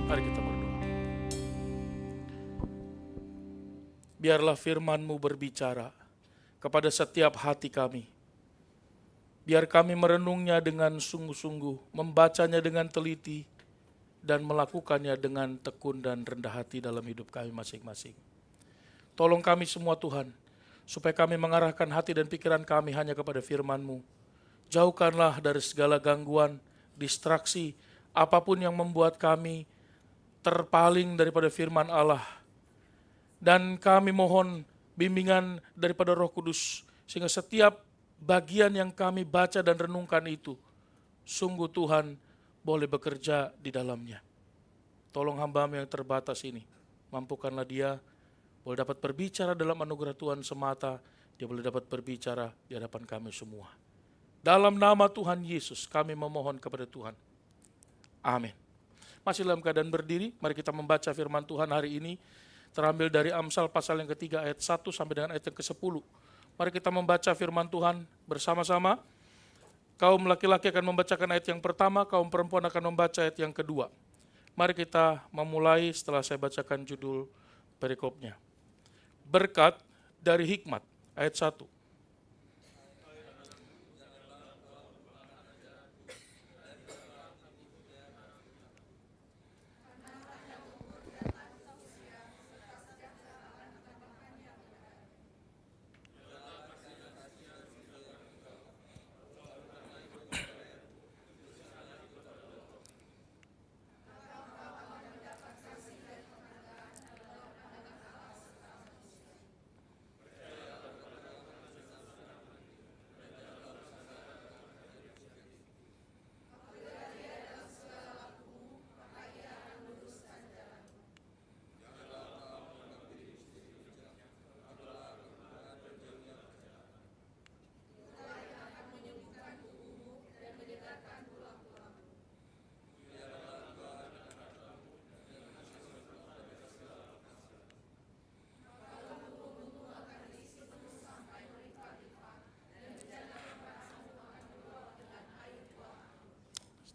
Mari kita berdoa. Biarlah firman-Mu berbicara kepada setiap hati kami. Biar kami merenungnya dengan sungguh-sungguh, membacanya dengan teliti, dan melakukannya dengan tekun dan rendah hati dalam hidup kami masing-masing. Tolong kami semua Tuhan, supaya kami mengarahkan hati dan pikiran kami hanya kepada firman-Mu. Jauhkanlah dari segala gangguan, distraksi, apapun yang membuat kami terpaling daripada firman Allah. Dan kami mohon bimbingan daripada Roh Kudus, sehingga setiap bagian yang kami baca dan renungkan itu, sungguh Tuhan boleh bekerja di dalamnya. Tolong hamba-Mu yang terbatas ini, mampukanlah dia boleh dapat berbicara dalam anugerah Tuhan semata, dia boleh dapat berbicara di hadapan kami semua. Dalam nama Tuhan Yesus kami memohon kepada Tuhan. Amin. Masih dalam keadaan berdiri, mari kita membaca firman Tuhan hari ini, terambil dari Amsal pasal yang ketiga ayat 1 sampai dengan ayat yang ke-10. Mari kita membaca firman Tuhan bersama-sama. Kaum laki-laki akan membacakan ayat yang pertama, kaum perempuan akan membaca ayat yang kedua. Mari kita memulai setelah saya bacakan judul perikopnya. Berkat dari hikmat, ayat 1.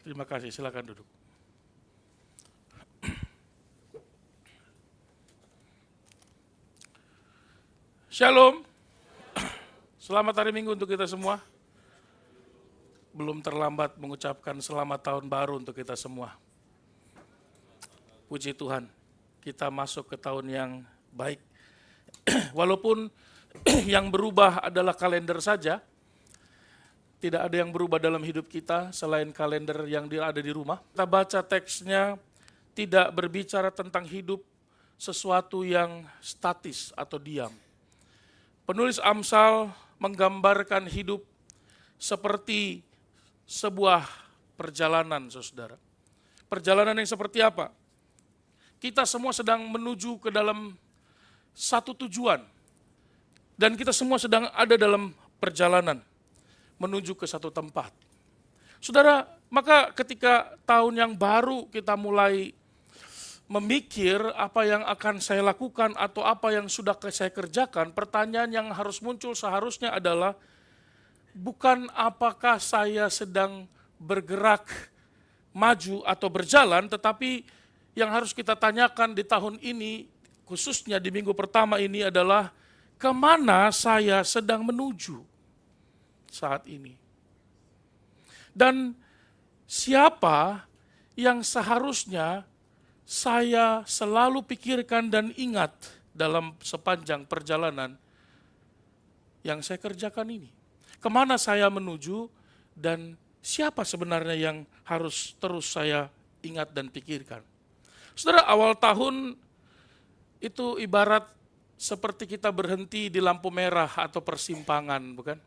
Terima kasih, silakan duduk. Shalom. Selamat hari Minggu untuk kita semua. Belum terlambat mengucapkan selamat tahun baru untuk kita semua. Puji Tuhan, kita masuk ke tahun yang baik. Walaupun yang berubah adalah kalender saja, tidak ada yang berubah dalam hidup kita selain kalender yang ada di rumah. Kita baca teksnya tidak berbicara tentang hidup sesuatu yang statis atau diam. Penulis Amsal menggambarkan hidup seperti sebuah perjalanan, saudara. Perjalanan yang seperti apa? Kita semua sedang menuju ke dalam satu tujuan. Dan kita semua sedang ada dalam perjalanan menuju ke satu tempat. Saudara, maka ketika tahun yang baru kita mulai memikir apa yang akan saya lakukan atau apa yang sudah saya kerjakan, pertanyaan yang harus muncul seharusnya adalah bukan apakah saya sedang bergerak maju atau berjalan, tetapi yang harus kita tanyakan di tahun ini, khususnya di minggu pertama ini adalah kemana saya sedang menuju saat ini. Dan siapa yang seharusnya saya selalu pikirkan dan ingat dalam sepanjang perjalanan yang saya kerjakan ini. Kemana saya menuju dan siapa sebenarnya yang harus terus saya ingat dan pikirkan. Saudara, awal tahun itu ibarat seperti kita berhenti di lampu merah atau persimpangan, bukan?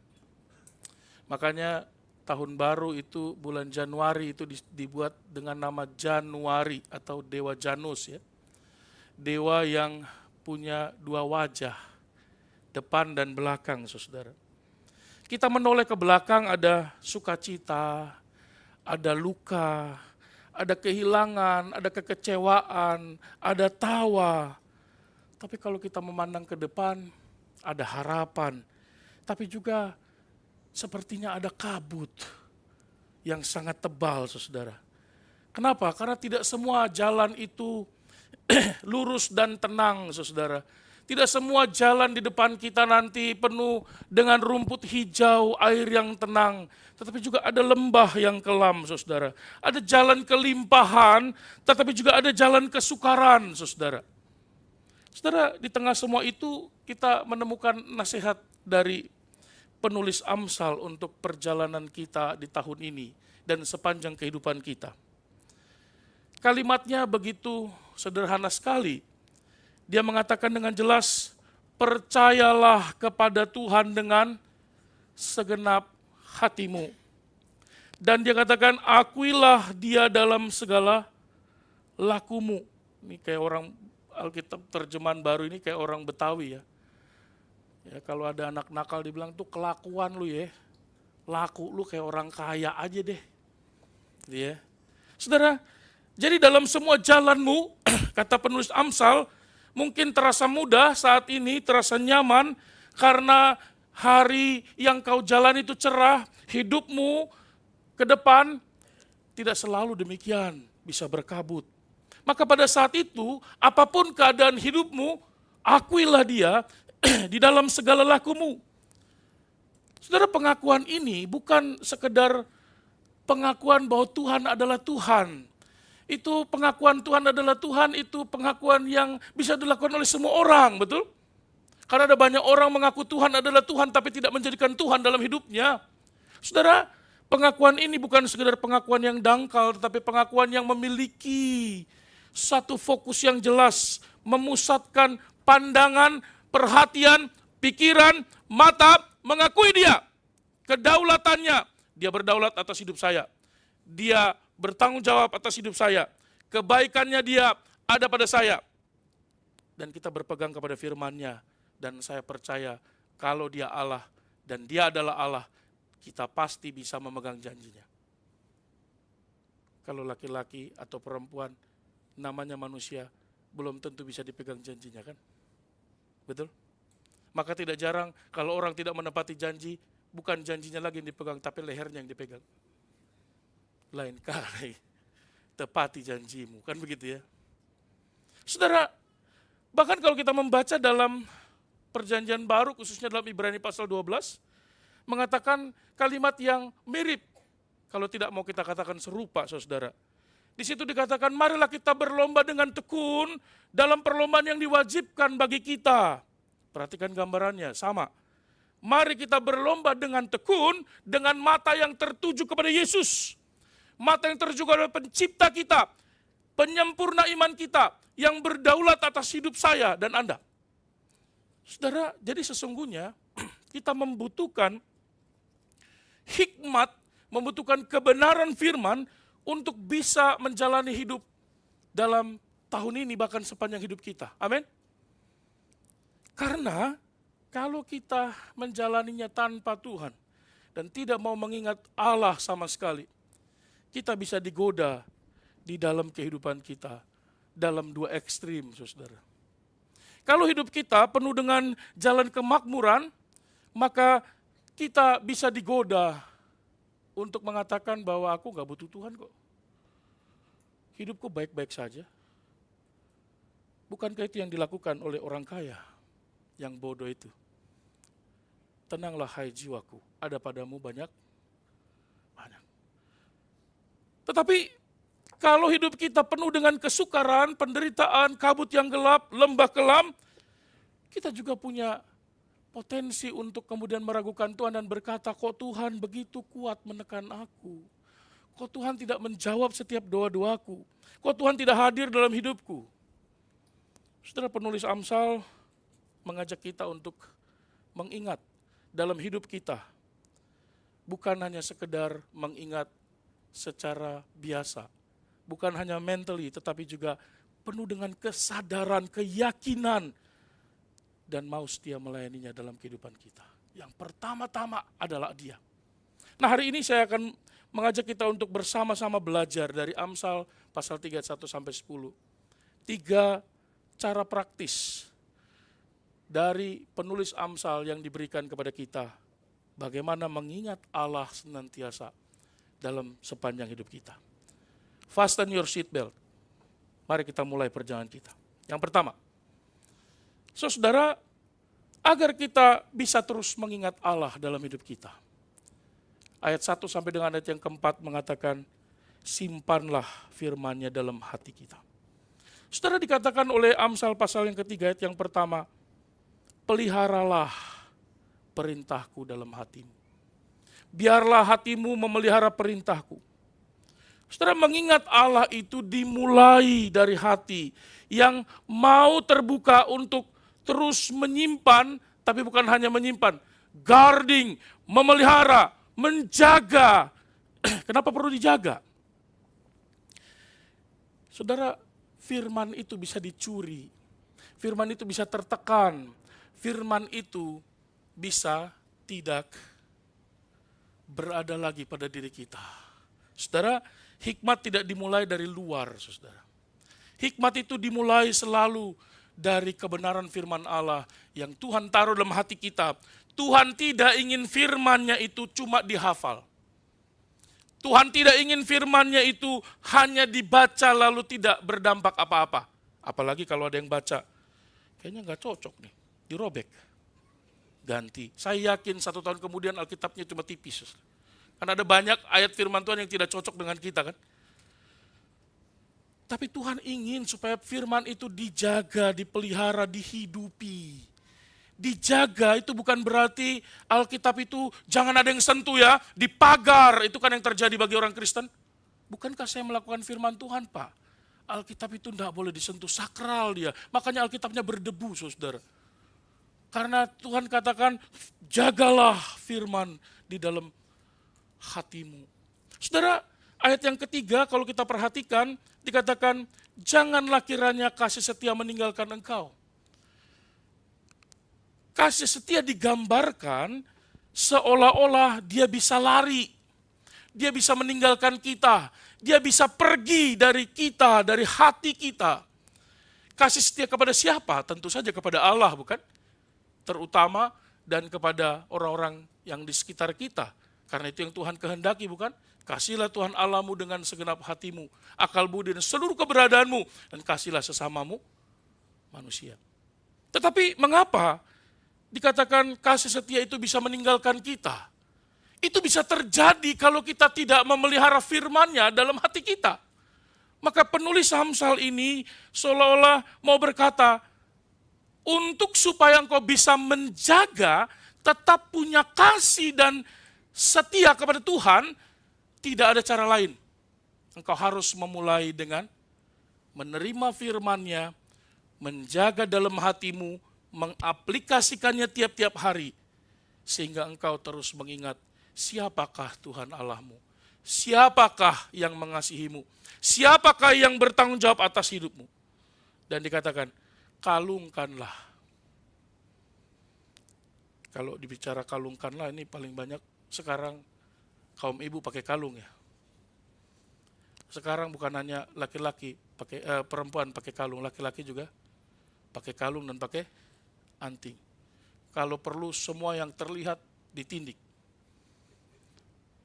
Makanya tahun baru itu bulan Januari itu dibuat dengan nama Januari atau Dewa Janus ya. Dewa yang punya dua wajah, depan dan belakang, saudara. Kita menoleh ke belakang ada sukacita, ada luka, ada kehilangan, ada kekecewaan, ada tawa. Tapi kalau kita memandang ke depan, ada harapan. Tapi juga sepertinya ada kabut yang sangat tebal, saudara. Kenapa? Karena tidak semua jalan itu lurus dan tenang, saudara. Tidak semua jalan di depan kita nanti penuh dengan rumput hijau, air yang tenang. Tetapi juga ada lembah yang kelam, saudara. Ada jalan kelimpahan, tetapi juga ada jalan kesukaran, saudara. Saudara, di tengah semua itu kita menemukan nasihat dari penulis Amsal untuk perjalanan kita di tahun ini dan sepanjang kehidupan kita. Kalimatnya begitu sederhana sekali. Dia mengatakan dengan jelas, percayalah kepada Tuhan dengan segenap hatimu. Dan dia katakan, akuilah dia dalam segala lakumu. Ini kayak orang Alkitab terjemahan baru ini kayak orang Betawi ya. Ya kalau ada anak nakal dibilang tuh kelakuan lu ya. Laku lu kayak orang kaya aja deh. Ya. Saudara, jadi dalam semua jalanmu, kata penulis Amsal, mungkin terasa mudah saat ini, terasa nyaman, karena hari yang kau jalan itu cerah, hidupmu ke depan tidak selalu demikian, bisa berkabut. Maka pada saat itu, apapun keadaan hidupmu, akuilah dia di dalam segala lakumu. Saudara, pengakuan ini bukan sekedar pengakuan bahwa Tuhan adalah Tuhan. Itu pengakuan Tuhan adalah Tuhan, itu pengakuan yang bisa dilakukan oleh semua orang, betul? Karena ada banyak orang mengaku Tuhan adalah Tuhan tapi tidak menjadikan Tuhan dalam hidupnya. Saudara, pengakuan ini bukan sekedar pengakuan yang dangkal, tetapi pengakuan yang memiliki satu fokus yang jelas, memusatkan pandangan, perhatian, pikiran, mata, mengakui dia, kedaulatannya, dia berdaulat atas hidup saya. Dia bertanggung jawab atas hidup saya. Kebaikannya dia ada pada saya. Dan kita berpegang kepada firman-Nya. Dan saya percaya kalau dia Allah dan dia adalah Allah, kita pasti bisa memegang janjinya. Kalau laki-laki atau perempuan, namanya manusia, belum tentu bisa dipegang janjinya kan? Betul? Maka tidak jarang kalau orang tidak menepati janji, bukan janjinya lagi yang dipegang, tapi lehernya yang dipegang. Lain kali, tepati janjimu, kan begitu ya. Saudara, bahkan kalau kita membaca dalam perjanjian baru, khususnya dalam Ibrani pasal 12, mengatakan kalimat yang mirip, kalau tidak mau kita katakan serupa, saudara. Di situ dikatakan, marilah kita berlomba dengan tekun dalam perlombaan yang diwajibkan bagi kita. Perhatikan gambarannya, sama. Mari kita berlomba dengan tekun, dengan mata yang tertuju kepada Yesus. Mata yang tertuju kepada pencipta kita, penyempurna iman kita, yang berdaulat atas hidup saya dan Anda. Saudara, jadi sesungguhnya kita membutuhkan hikmat, membutuhkan kebenaran firman untuk bisa menjalani hidup dalam tahun ini bahkan sepanjang hidup kita. Amin. Karena kalau kita menjalaninya tanpa Tuhan dan tidak mau mengingat Allah sama sekali, kita bisa digoda di dalam kehidupan kita dalam dua ekstrim, saudara. Kalau hidup kita penuh dengan jalan kemakmuran, maka kita bisa digoda untuk mengatakan bahwa aku gak butuh Tuhan kok. Hidupku baik-baik saja. Bukankah itu yang dilakukan oleh orang kaya yang bodoh itu? Tenanglah hai jiwaku, ada padamu banyak. Tetapi kalau hidup kita penuh dengan kesukaran, penderitaan, kabut yang gelap, lembah kelam, kita juga punya potensi untuk kemudian meragukan Tuhan dan berkata, kok Tuhan begitu kuat menekan aku? Kok Tuhan tidak menjawab setiap doa-doaku? Kok Tuhan tidak hadir dalam hidupku? Saudara, penulis Amsal mengajak kita untuk mengingat dalam hidup kita. Bukan hanya sekedar mengingat secara biasa. Bukan hanya mentally, tetapi juga penuh dengan kesadaran, keyakinan, dan mau setia melayaninya dalam kehidupan kita. Yang pertama-tama adalah dia. Nah, hari ini saya akan mengajak kita untuk bersama-sama belajar dari Amsal pasal 31 sampai 10. 3 cara praktis dari penulis Amsal yang diberikan kepada kita. Bagaimana mengingat Allah senantiasa dalam sepanjang hidup kita. Fasten your seatbelt. Mari kita mulai perjalanan kita. Yang pertama, saudara, agar kita bisa terus mengingat Allah dalam hidup kita. Ayat 1 sampai dengan ayat yang keempat mengatakan, simpanlah firman-Nya dalam hati kita. Saudara, dikatakan oleh Amsal pasal yang ketiga ayat yang pertama, peliharalah perintahku dalam hatimu. Biarlah hatimu memelihara perintahku. Saudara, mengingat Allah itu dimulai dari hati yang mau terbuka untuk terus menyimpan, tapi bukan hanya menyimpan, guarding, memelihara, menjaga. Kenapa perlu dijaga? Saudara, firman itu bisa dicuri, firman itu bisa tertekan, firman itu bisa tidak berada lagi pada diri kita. Saudara, hikmat tidak dimulai dari luar, saudara. Hikmat itu dimulai selalu dari kebenaran firman Allah yang Tuhan taruh dalam hati kita. Tuhan tidak ingin firman-Nya itu cuma dihafal. Tuhan tidak ingin firman-Nya itu hanya dibaca lalu tidak berdampak apa-apa. Apalagi kalau ada yang baca, kayaknya nggak cocok nih, dirobek, ganti. Saya yakin 1 tahun kemudian Alkitabnya cuma tipis. Karena ada banyak ayat firman Tuhan yang tidak cocok dengan kita kan. Tapi Tuhan ingin supaya firman itu dijaga, dipelihara, dihidupi. Dijaga itu bukan berarti Alkitab itu jangan ada yang sentuh ya, dipagar. Itu kan yang terjadi bagi orang Kristen. Bukankah saya melakukan firman Tuhan, Pak? Alkitab itu tidak boleh disentuh, sakral dia. Makanya Alkitabnya berdebu, saudara. Karena Tuhan katakan, jagalah firman di dalam hatimu. Saudara, ayat yang ketiga kalau kita perhatikan, dikatakan, janganlah kiranya kasih setia meninggalkan engkau. Kasih setia digambarkan seolah-olah dia bisa lari. Dia bisa meninggalkan kita. Dia bisa pergi dari kita, dari hati kita. Kasih setia kepada siapa? Tentu saja kepada Allah, bukan? Terutama dan kepada orang-orang yang di sekitar kita. Karena itu yang Tuhan kehendaki, bukan? Kasihlah Tuhan Allahmu dengan segenap hatimu, akal budi dan seluruh keberadaanmu, dan kasihlah sesamamu manusia. Tetapi mengapa dikatakan kasih setia itu bisa meninggalkan kita? Itu bisa terjadi kalau kita tidak memelihara firman-Nya dalam hati kita. Maka penulis Amsal ini seolah-olah mau berkata, untuk supaya engkau bisa menjaga, tetap punya kasih dan setia kepada Tuhan, tidak ada cara lain. Engkau harus memulai dengan menerima firman-Nya, menjaga dalam hatimu, mengaplikasikannya tiap-tiap hari, sehingga engkau terus mengingat siapakah Tuhan Allahmu, siapakah yang mengasihimu, siapakah yang bertanggung jawab atas hidupmu. Dan dikatakan, kalungkanlah. Kalau dibicara kalungkanlah, ini paling banyak sekarang kaum ibu pakai kalung ya. Sekarang bukan hanya laki-laki pakai perempuan pakai kalung, laki-laki juga pakai kalung dan pakai anting. Kalau perlu semua yang terlihat ditindik.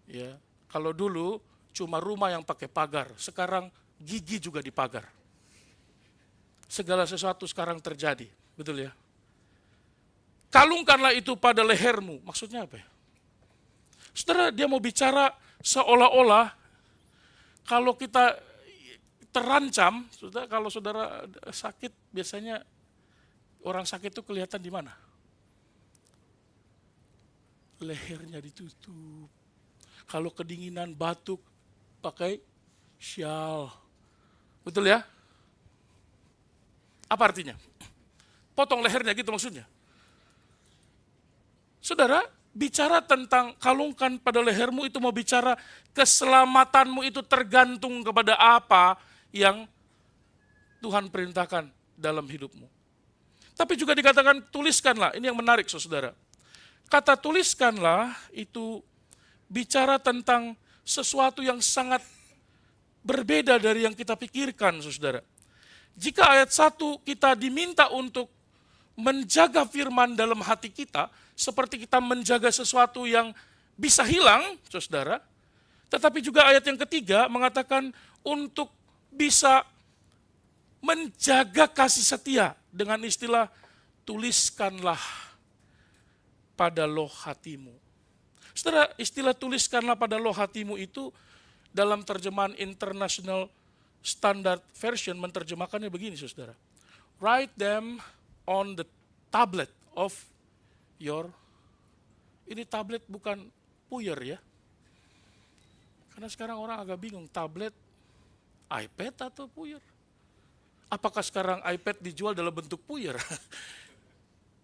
Ya, kalau dulu cuma rumah yang pakai pagar, sekarang gigi juga dipagar. Segala sesuatu sekarang terjadi, betul ya? Kalungkanlah itu pada lehermu, maksudnya apa ya? Saudara, dia mau bicara seolah-olah kalau kita terancam, kalau saudara sakit, biasanya orang sakit itu kelihatan di mana? Lehernya ditutup. Kalau kedinginan, batuk, pakai syal. Betul ya? Apa artinya? Potong lehernya gitu maksudnya. Saudara, bicara tentang kalungkan pada lehermu itu mau bicara keselamatanmu itu tergantung kepada apa yang Tuhan perintahkan dalam hidupmu. Tapi juga dikatakan tuliskanlah, ini yang menarik saudara. Kata tuliskanlah itu bicara tentang sesuatu yang sangat berbeda dari yang kita pikirkan saudara. Jika ayat 1 kita diminta untuk menjaga firman dalam hati kita, seperti kita menjaga sesuatu yang bisa hilang, saudara. Tetapi juga ayat yang ketiga mengatakan untuk bisa menjaga kasih setia dengan istilah tuliskanlah pada loh hatimu. Saudara, istilah tuliskanlah pada loh hatimu itu dalam terjemahan International Standard Version menerjemahkannya begini, saudara. Write them on the tablet of your, ini tablet bukan puyer ya. Karena sekarang orang agak bingung, tablet, iPad atau puyer. Apakah sekarang iPad dijual dalam bentuk puyer?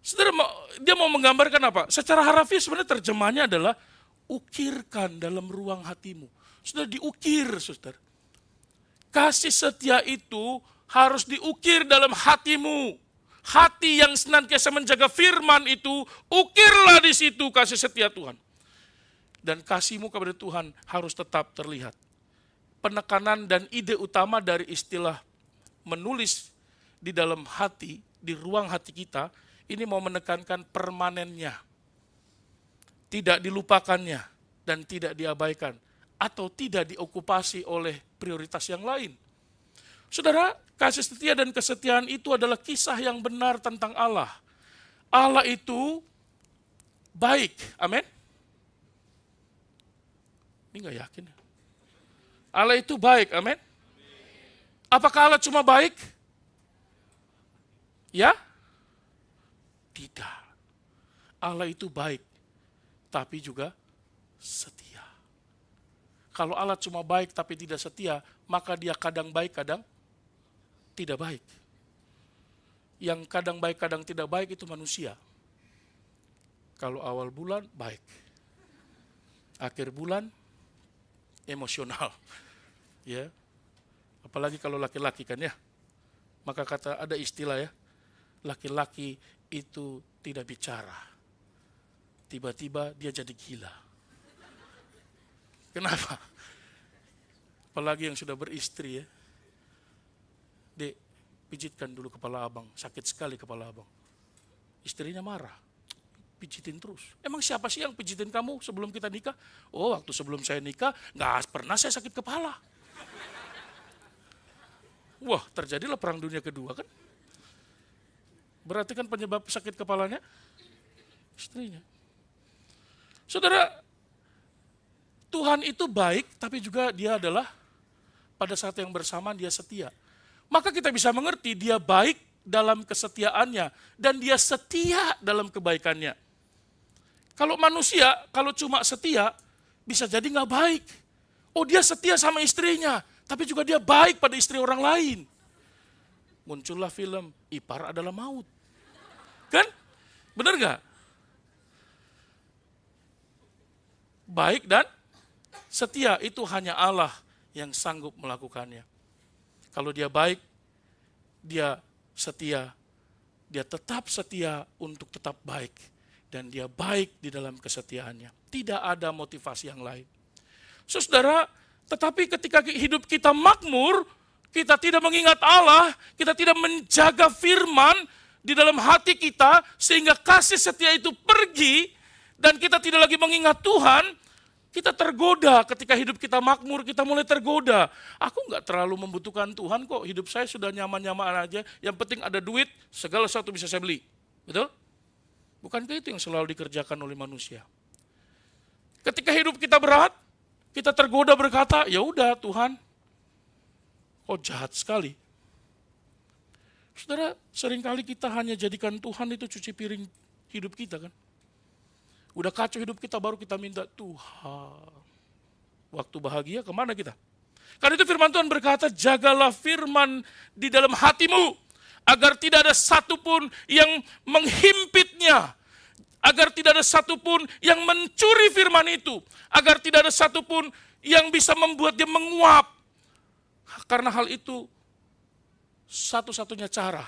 Saudara, dia mau menggambarkan apa? Secara harafiah sebenarnya terjemahannya adalah ukirkan dalam ruang hatimu. Sudah diukir, saudara. Kasih setia itu harus diukir dalam hatimu. Hati yang senantiasa menjaga firman itu, ukirlah di situ kasih setia Tuhan. Dan kasihmu kepada Tuhan harus tetap terlihat. Penekanan dan ide utama dari istilah menulis di dalam hati, di ruang hati kita, ini mau menekankan permanennya. Tidak dilupakannya dan tidak diabaikan. Atau tidak diokupasi oleh prioritas yang lain. Saudara, kasih setia dan kesetiaan itu adalah kisah yang benar tentang Allah. Allah itu baik, amin? Ini gak yakin. Allah itu baik, amin? Apakah Allah cuma baik? Ya? Tidak. Allah itu baik, tapi juga setia. Kalau Allah cuma baik tapi tidak setia, maka dia kadang baik, kadang tidak baik. Yang kadang baik, kadang tidak baik itu manusia. Kalau awal bulan, baik. Akhir bulan, emosional. Ya. Apalagi kalau laki-laki kan ya. Maka kata ada istilah ya, laki-laki itu tidak bicara. Tiba-tiba dia jadi gila. Kenapa? Apalagi yang sudah beristri ya. Dek, pijitkan dulu kepala abang, sakit sekali kepala abang. Istrinya marah, pijitin terus. Emang siapa sih yang pijitin kamu sebelum kita nikah? Oh, waktu sebelum saya nikah, gak pernah saya sakit kepala. Wah, terjadilah perang dunia kedua kan? Berarti kan penyebab sakit kepalanya istrinya. Saudara, Tuhan itu baik, tapi juga dia adalah pada saat yang bersamaan dia setia. Maka kita bisa mengerti dia baik dalam kesetiaannya dan dia setia dalam kebaikannya. Kalau manusia, kalau cuma setia, bisa jadi nggak baik. Oh, dia setia sama istrinya, tapi juga dia baik pada istri orang lain. Muncullah film Ipar Adalah Maut. Kan? Benar nggak? Baik dan setia itu hanya Allah yang sanggup melakukannya. Kalau dia baik, dia setia, dia tetap setia untuk tetap baik. Dan dia baik di dalam kesetiaannya. Tidak ada motivasi yang lain. Saudara, tetapi ketika hidup kita makmur, kita tidak mengingat Allah, kita tidak menjaga firman di dalam hati kita, sehingga kasih setia itu pergi, dan kita tidak lagi mengingat Tuhan, kita tergoda ketika hidup kita makmur, kita mulai tergoda. Aku nggak terlalu membutuhkan Tuhan kok, hidup saya sudah nyaman-nyaman aja, yang penting ada duit, segala sesuatu bisa saya beli. Betul? Bukankah itu yang selalu dikerjakan oleh manusia? Ketika hidup kita berat, kita tergoda berkata, ya udah Tuhan, kok jahat sekali. Saudara, seringkali kita hanya jadikan Tuhan itu cuci piring hidup kita kan. Udah kacau hidup kita baru kita minta Tuhan. Waktu bahagia kemana kita? Karena itu firman Tuhan berkata, jagalah firman di dalam hatimu, agar tidak ada satupun yang menghimpitnya, agar tidak ada satupun yang mencuri firman itu, agar tidak ada satupun yang bisa membuat dia menguap. Karena hal itu satu-satunya cara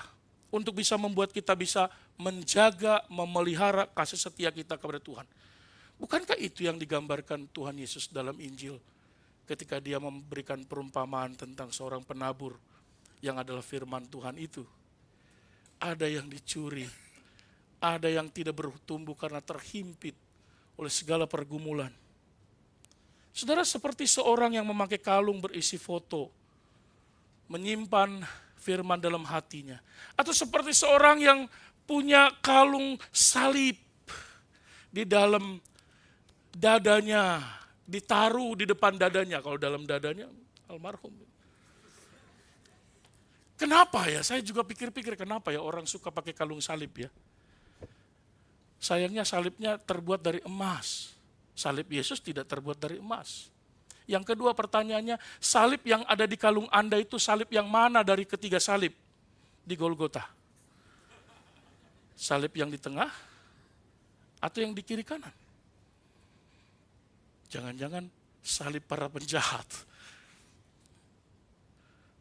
untuk bisa membuat kita bisa menjaga, memelihara kasih setia kita kepada Tuhan. Bukankah itu yang digambarkan Tuhan Yesus dalam Injil ketika dia memberikan perumpamaan tentang seorang penabur yang adalah firman Tuhan itu? Ada yang dicuri, ada yang tidak bertumbuh karena terhimpit oleh segala pergumulan. Saudara, seperti seorang yang memakai kalung berisi foto menyimpan firman dalam hatinya. Atau seperti seorang yang punya kalung salib di dalam dadanya, ditaruh di depan dadanya, kalau dalam dadanya almarhum. Kenapa ya? Saya juga pikir-pikir kenapa ya orang suka pakai kalung salib ya. Sayangnya salibnya terbuat dari emas. Salib Yesus tidak terbuat dari emas. Yang kedua pertanyaannya, salib yang ada di kalung Anda itu salib yang mana dari ketiga salib di Golgota? Salib yang di tengah atau yang di kiri kanan? Jangan-jangan salib para penjahat.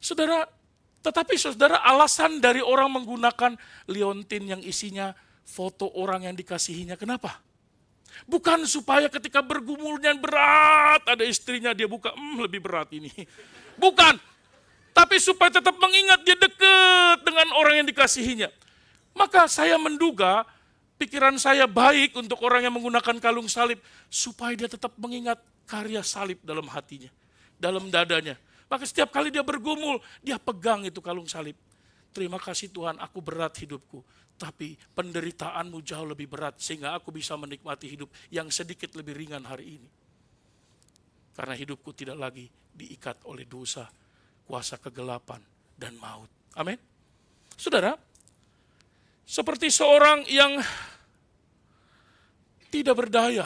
Saudara, alasan dari orang menggunakan liontin yang isinya foto orang yang dikasihinya, kenapa? Bukan supaya ketika bergumulnya berat, ada istrinya dia buka, lebih berat ini. Bukan, tapi supaya tetap mengingat dia dekat dengan orang yang dikasihinya. Maka saya menduga, pikiran saya baik untuk orang yang menggunakan kalung salib, supaya dia tetap mengingat karya salib dalam hatinya, dalam dadanya. Maka setiap kali dia bergumul, dia pegang itu kalung salib. Terima kasih Tuhan, aku berat hidupku. Tapi penderitaanmu jauh lebih berat, sehingga aku bisa menikmati hidup yang sedikit lebih ringan hari ini. Karena hidupku tidak lagi diikat oleh dosa, kuasa kegelapan, dan maut. Amin. Saudara, seperti seorang yang tidak berdaya,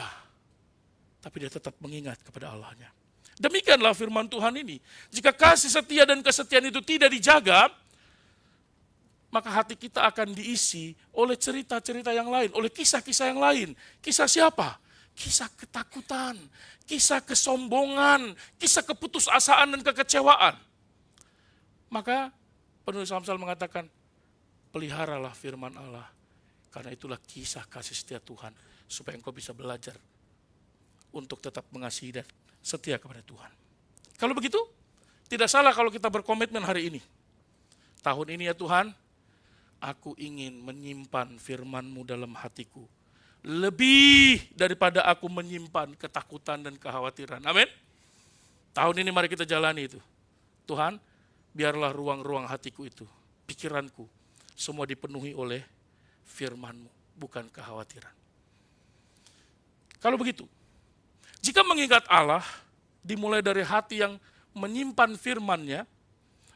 tapi dia tetap mengingat kepada Allahnya. Demikianlah firman Tuhan ini. Jika kasih setia dan kesetiaan itu tidak dijaga, maka hati kita akan diisi oleh cerita-cerita yang lain, oleh kisah-kisah yang lain. Kisah siapa? Kisah ketakutan, kisah kesombongan, kisah keputusasaan dan kekecewaan. Maka penulis Amsal mengatakan, peliharalah firman Allah, karena itulah kisah kasih setia Tuhan, supaya engkau bisa belajar untuk tetap mengasihi dan setia kepada Tuhan. Kalau begitu, tidak salah kalau kita berkomitmen hari ini. Tahun ini ya Tuhan, aku ingin menyimpan firman-Mu dalam hatiku. Lebih daripada aku menyimpan ketakutan dan kekhawatiran. Amin. Tahun ini mari kita jalani itu. Tuhan, biarlah ruang-ruang hatiku itu, pikiranku, semua dipenuhi oleh firman-Mu, bukan kekhawatiran. Kalau begitu, jika mengingat Allah, dimulai dari hati yang menyimpan firman-Nya,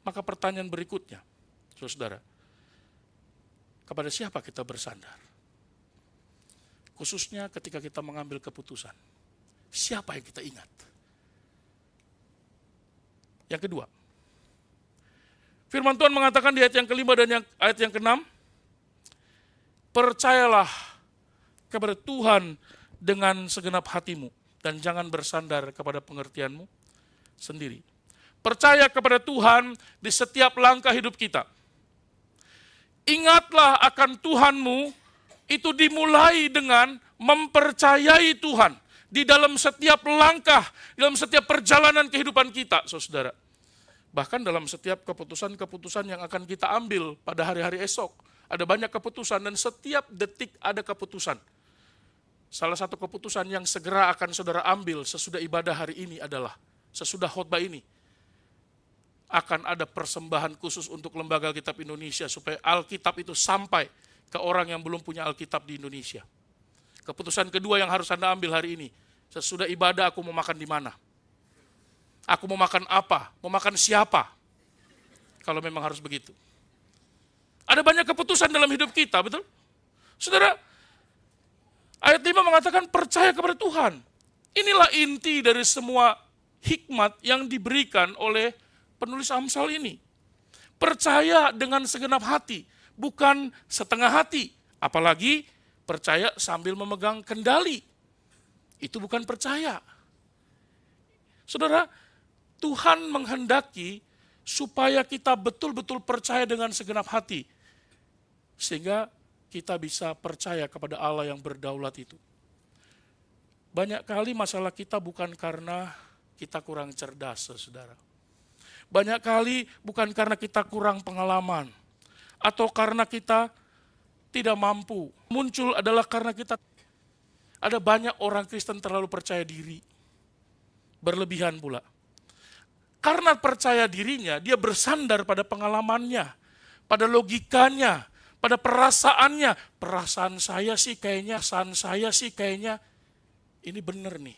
maka pertanyaan berikutnya, saudara, kepada siapa kita bersandar? Khususnya ketika kita mengambil keputusan, siapa yang kita ingat? Yang kedua, firman Tuhan mengatakan di ayat yang kelima dan ayat yang keenam, percayalah kepada Tuhan dengan segenap hatimu, dan jangan bersandar kepada pengertianmu sendiri. Percaya kepada Tuhan di setiap langkah hidup kita. Ingatlah akan Tuhanmu, itu dimulai dengan mempercayai Tuhan di dalam setiap langkah, di dalam setiap perjalanan kehidupan kita, saudara. Bahkan dalam setiap keputusan-keputusan yang akan kita ambil pada hari-hari esok. Ada banyak keputusan dan setiap detik ada keputusan. Salah satu keputusan yang segera akan saudara ambil sesudah ibadah hari ini adalah, sesudah khotbah ini, akan ada persembahan khusus untuk Lembaga Alkitab Indonesia supaya Alkitab itu sampai ke orang yang belum punya Alkitab di Indonesia. Keputusan kedua yang harus Anda ambil hari ini, sesudah ibadah aku mau makan di mana? Aku mau makan apa? Mau makan siapa? Kalau memang harus begitu. Ada banyak keputusan dalam hidup kita, betul? Saudara, ayat 5 mengatakan percaya kepada Tuhan. Inilah inti dari semua hikmat yang diberikan oleh penulis Amsal ini. Percaya dengan segenap hati, bukan setengah hati. Apalagi percaya sambil memegang kendali. Itu bukan percaya. Saudara, Tuhan menghendaki supaya kita betul-betul percaya dengan segenap hati. Sehingga kita bisa percaya kepada Allah yang berdaulat itu. Banyak kali masalah kita bukan karena kita kurang cerdas, saudara. Banyak kali bukan karena kita kurang pengalaman. Atau karena kita tidak mampu. Muncul adalah karena kita, ada banyak orang Kristen terlalu percaya diri. Berlebihan pula. Karena percaya dirinya, dia bersandar pada pengalamannya, pada logikanya, pada perasaannya. Perasaan saya sih kayaknya, ini benar nih.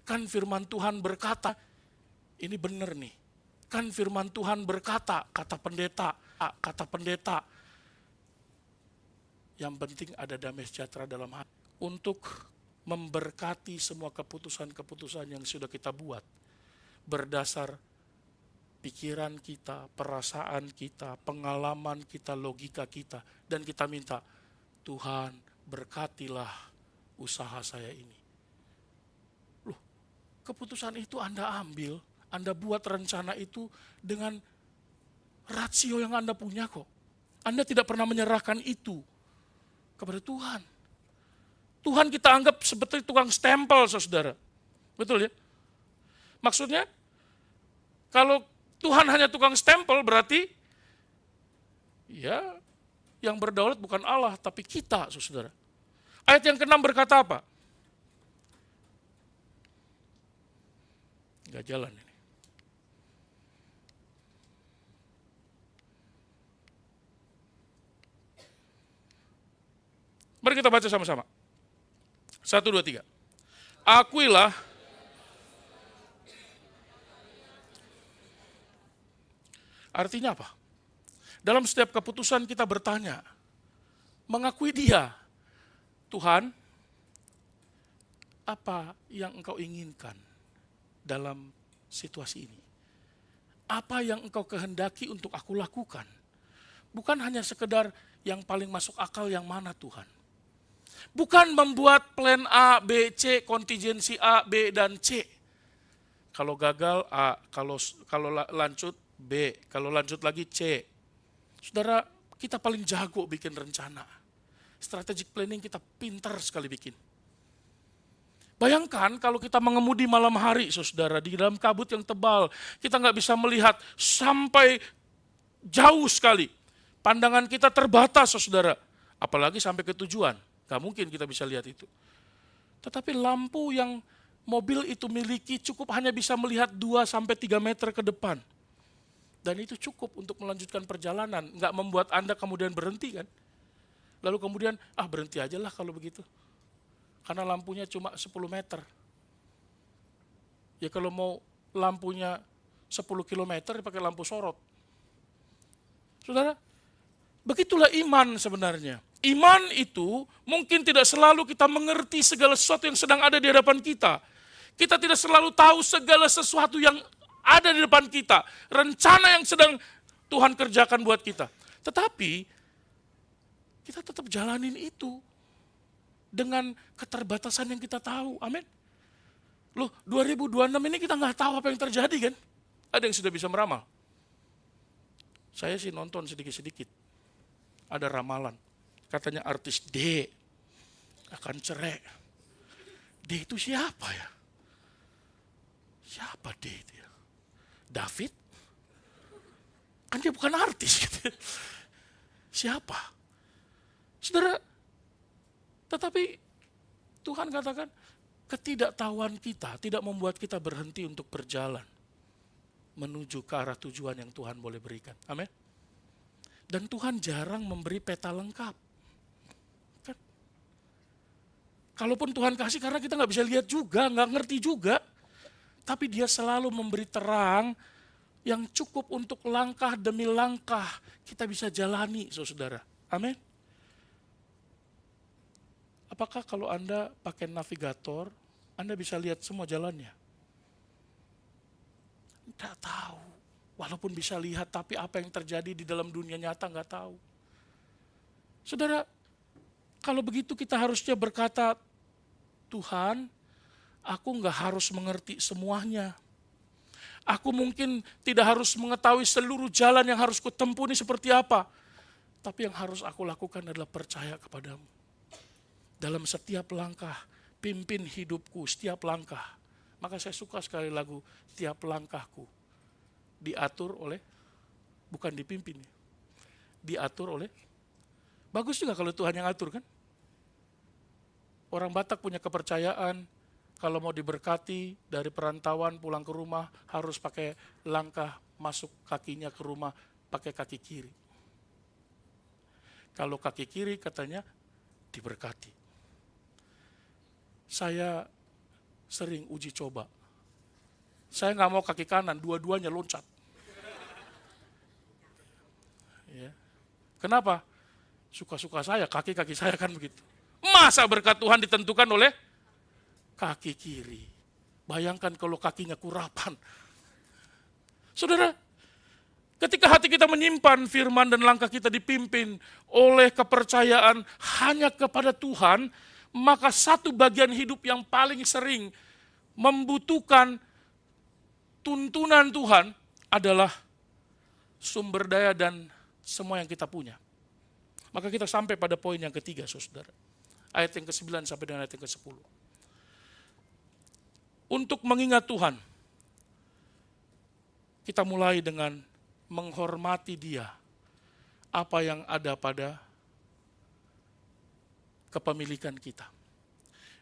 Kan firman Tuhan berkata, ini benar nih. Kan firman Tuhan berkata, kata pendeta. Yang penting ada damai sejahtera dalam hati. Untuk memberkati semua keputusan-keputusan yang sudah kita buat. Berdasar pikiran kita, perasaan kita, pengalaman kita, logika kita. Dan kita minta, Tuhan berkatilah usaha saya ini. Loh, keputusan itu Anda ambil, Anda buat rencana itu dengan rasio yang Anda punya kok. Anda tidak pernah menyerahkan itu kepada Tuhan. Tuhan kita anggap seperti tukang stempel, saudara. Betul ya? Maksudnya, kalau Tuhan hanya tukang stempel berarti ya yang berdaulat bukan Allah tapi kita, saudara. Ayat yang ke-6 berkata apa? Gak jalan ini. Mari kita baca sama-sama. 1, 2, 3. Akuilah artinya apa? Dalam setiap keputusan kita bertanya, mengakui dia, Tuhan, apa yang engkau inginkan dalam situasi ini? Apa yang engkau kehendaki untuk aku lakukan? Bukan hanya sekedar yang paling masuk akal yang mana Tuhan. Bukan membuat plan A, B, C, kontingensi A, B, dan C. Kalau gagal A, kalau lanjut B, kalau lanjut lagi C. Saudara, kita paling jago bikin rencana. Strategic planning kita pintar sekali bikin. Bayangkan kalau kita mengemudi malam hari, saudara, di dalam kabut yang tebal. Kita nggak bisa melihat sampai jauh sekali. Pandangan kita terbatas, saudara. Apalagi sampai ke tujuan. Gak mungkin kita bisa lihat itu. Tetapi lampu yang mobil itu miliki cukup hanya bisa melihat 2-3 meter ke depan. Dan itu cukup untuk melanjutkan perjalanan. Nggak membuat Anda kemudian berhenti kan. Lalu kemudian, berhenti aja lah kalau begitu. Karena lampunya cuma 10 meter. Ya kalau mau lampunya 10 kilometer pakai lampu sorot. Saudara, begitulah iman sebenarnya. Iman itu mungkin tidak selalu kita mengerti segala sesuatu yang sedang ada di hadapan kita. Kita tidak selalu tahu segala sesuatu yang ada di depan kita. Rencana yang sedang Tuhan kerjakan buat kita. Tetapi kita tetap jalanin itu dengan keterbatasan yang kita tahu. Amin. Loh, 2026 ini kita nggak tahu apa yang terjadi kan? Ada yang sudah bisa meramal? Saya sih nonton sedikit-sedikit. Ada ramalan. Katanya artis D akan cerai. D itu siapa ya? Siapa D itu ya? David? Kan dia bukan artis gitu. Siapa? Saudara, tetapi Tuhan katakan ketidaktahuan kita tidak membuat kita berhenti untuk berjalan menuju ke arah tujuan yang Tuhan boleh berikan. Amin. Dan Tuhan jarang memberi peta lengkap. Kan? Kalaupun Tuhan kasih karena kita nggak bisa lihat juga, nggak ngerti juga. Tapi dia selalu memberi terang yang cukup untuk langkah demi langkah kita bisa jalani, saudara. Amin. Apakah kalau Anda pakai navigator, Anda bisa lihat semua jalannya? Tidak tahu. Walaupun bisa lihat, tapi apa yang terjadi di dalam dunia nyata nggak tahu. Saudara, kalau begitu kita harusnya berkata, Tuhan, aku nggak harus mengerti semuanya. Aku mungkin tidak harus mengetahui seluruh jalan yang harus kutempuh ini seperti apa. Tapi yang harus aku lakukan adalah percaya kepadamu. Dalam setiap langkah, pimpin hidupku setiap langkah. Maka saya suka sekali lagu, setiap langkahku diatur oleh, bukan dipimpin, diatur oleh. Bagus juga kalau Tuhan yang atur kan. Orang Batak punya kepercayaan, kalau mau diberkati dari perantauan pulang ke rumah harus pakai langkah masuk kakinya ke rumah pakai kaki kiri. Kalau kaki kiri katanya diberkati. Saya sering uji coba. Saya nggak mau kaki kanan, dua-duanya loncat. Ya. Kenapa? Suka-suka saya, kaki-kaki saya kan begitu. Masa berkat Tuhan ditentukan oleh kaki kiri. Bayangkan kalau kakinya kurapan. Saudara, ketika hati kita menyimpan firman dan langkah kita dipimpin oleh kepercayaan hanya kepada Tuhan, maka satu bagian hidup yang paling sering membutuhkan tuntunan Tuhan adalah sumber daya dan semua yang kita punya. Maka kita sampai pada poin yang ketiga, saudara. Ayat yang ke-9 sampai dengan ayat yang ke-10. Untuk mengingat Tuhan, kita mulai dengan menghormati Dia, apa yang ada pada kepemilikan kita.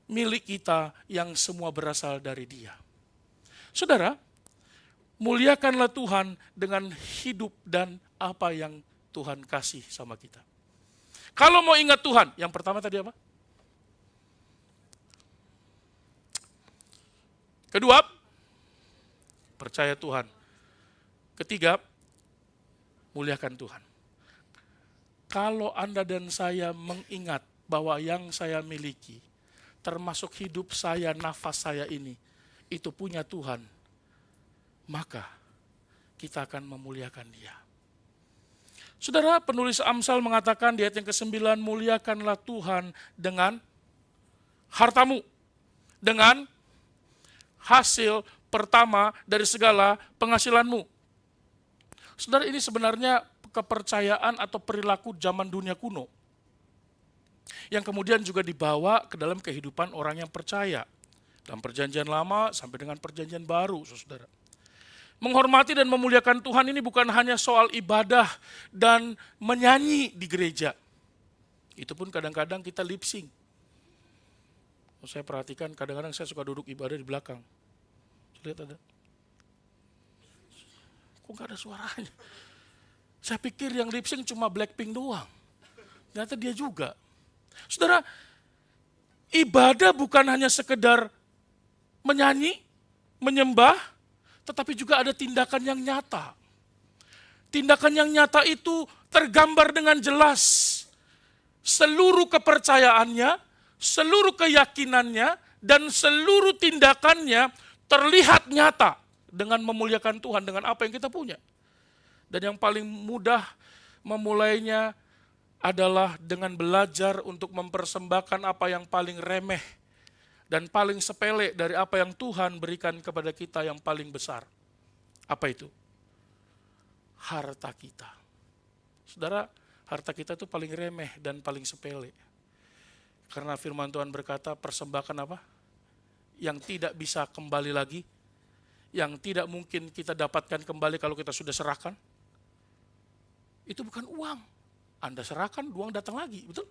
Milik kita yang semua berasal dari Dia. Saudara, muliakanlah Tuhan dengan hidup dan apa yang Tuhan kasih sama kita. Kalau mau ingat Tuhan, yang pertama tadi apa? Kedua, percaya Tuhan. Ketiga, muliakan Tuhan. Kalau Anda dan saya mengingat bahwa yang saya miliki, termasuk hidup saya, nafas saya ini, itu punya Tuhan, maka kita akan memuliakan Dia. Saudara, penulis Amsal mengatakan di ayat yang ke-9, muliakanlah Tuhan dengan hartamu, dengan hasil pertama dari segala penghasilanmu. Saudara, ini sebenarnya kepercayaan atau perilaku zaman dunia kuno yang kemudian juga dibawa ke dalam kehidupan orang yang percaya dalam perjanjian lama sampai dengan perjanjian baru, saudara. Menghormati dan memuliakan Tuhan ini bukan hanya soal ibadah dan menyanyi di gereja. Itu pun kadang-kadang kita lip sync. Saya perhatikan kadang-kadang saya suka duduk ibadah di belakang. Lihat ada. Kok gak ada suaranya? Saya pikir yang lip sync cuma Blackpink doang. Ternyata dia juga. Saudara, ibadah bukan hanya sekedar menyanyi, menyembah, tetapi juga ada tindakan yang nyata. Tindakan yang nyata itu tergambar dengan jelas. Seluruh kepercayaannya, seluruh keyakinannya, dan seluruh tindakannya terlihat nyata dengan memuliakan Tuhan, dengan apa yang kita punya. Dan yang paling mudah memulainya adalah dengan belajar untuk mempersembahkan apa yang paling remeh dan paling sepele dari apa yang Tuhan berikan kepada kita yang paling besar. Apa itu? Harta kita. Saudara, harta kita itu paling remeh dan paling sepele. Karena firman Tuhan berkata, persembahkan apa? Yang tidak bisa kembali lagi, yang tidak mungkin kita dapatkan kembali kalau kita sudah serahkan. Itu bukan uang. Anda serahkan, uang datang lagi, betul?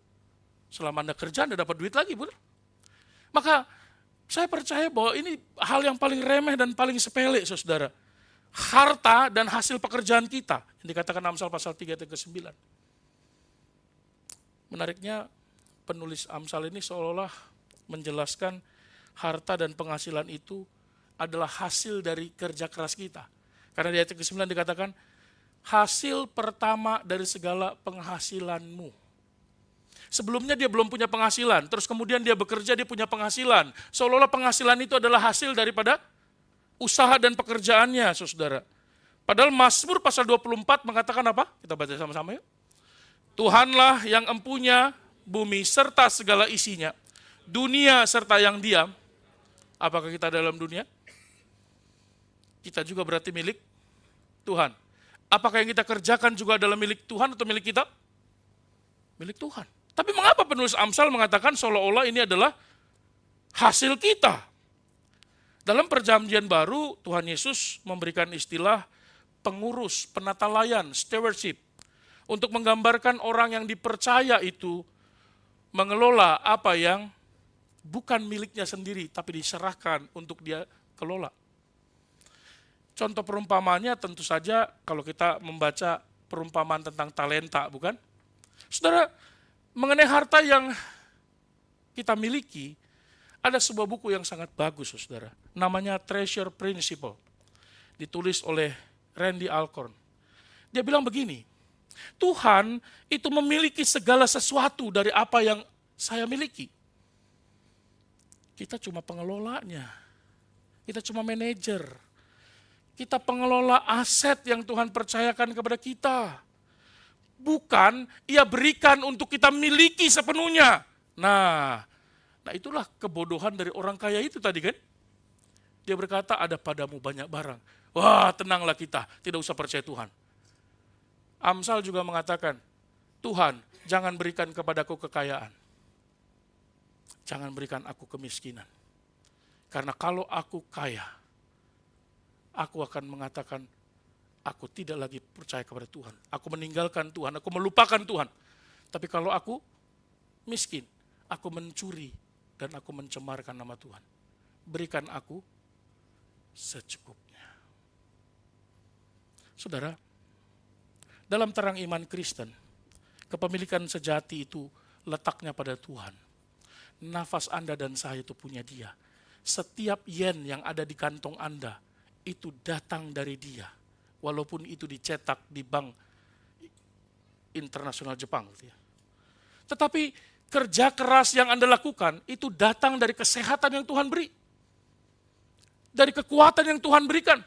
Selama Anda kerja, Anda dapat duit lagi, betul? Maka saya percaya bahwa ini hal yang paling remeh dan paling sepele, saudara. Harta dan hasil pekerjaan kita, yang dikatakan Amsal pasal 3 ayat ke-9. Menariknya, penulis Amsal ini seolah-olah menjelaskan harta dan penghasilan itu adalah hasil dari kerja keras kita. Karena di ayat ke-9 dikatakan, hasil pertama dari segala penghasilanmu. Sebelumnya dia belum punya penghasilan, terus kemudian dia bekerja, dia punya penghasilan. Seolah-olah penghasilan itu adalah hasil daripada usaha dan pekerjaannya, saudara. Padahal Mazmur pasal 24 mengatakan apa? Kita baca sama-sama yuk. Tuhanlah yang empunya bumi serta segala isinya, dunia serta yang diam. Apakah kita dalam dunia? Kita juga berarti milik Tuhan. Apakah yang kita kerjakan juga adalah milik Tuhan atau milik kita? Milik Tuhan. Tapi mengapa penulis Amsal mengatakan seolah-olah ini adalah hasil kita? Dalam perjanjian baru, Tuhan Yesus memberikan istilah pengurus, penata layan, stewardship. Untuk menggambarkan orang yang dipercaya itu mengelola apa yang bukan miliknya sendiri, tapi diserahkan untuk dia kelola. Contoh perumpamannya tentu saja kalau kita membaca perumpamaan tentang talenta, bukan? Saudara, mengenai harta yang kita miliki, ada sebuah buku yang sangat bagus, saudara. Namanya Treasure Principle. Ditulis oleh Randy Alcorn. Dia bilang begini, Tuhan itu memiliki segala sesuatu dari apa yang saya miliki. Kita cuma pengelolanya. Kita cuma manajer. Kita pengelola aset yang Tuhan percayakan kepada kita. Bukan ia berikan untuk kita miliki sepenuhnya. Nah itulah kebodohan dari orang kaya itu tadi kan. Dia berkata ada padamu banyak barang. Wah, tenanglah kita, tidak usah percaya Tuhan. Amsal juga mengatakan, Tuhan jangan berikan kepadaku kekayaan. Jangan berikan aku kemiskinan. Karena kalau aku kaya, aku akan mengatakan, aku tidak lagi percaya kepada Tuhan. Aku meninggalkan Tuhan, aku melupakan Tuhan. Tapi kalau aku miskin, aku mencuri dan aku mencemarkan nama Tuhan. Berikan aku secukupnya. Saudara, dalam terang iman Kristen, kepemilikan sejati itu letaknya pada Tuhan. Nafas Anda dan saya itu punya Dia. Setiap yen yang ada di kantong Anda, itu datang dari Dia. Walaupun itu dicetak di bank internasional Jepang. Tetapi kerja keras yang Anda lakukan, itu datang dari kesehatan yang Tuhan beri. Dari kekuatan yang Tuhan berikan.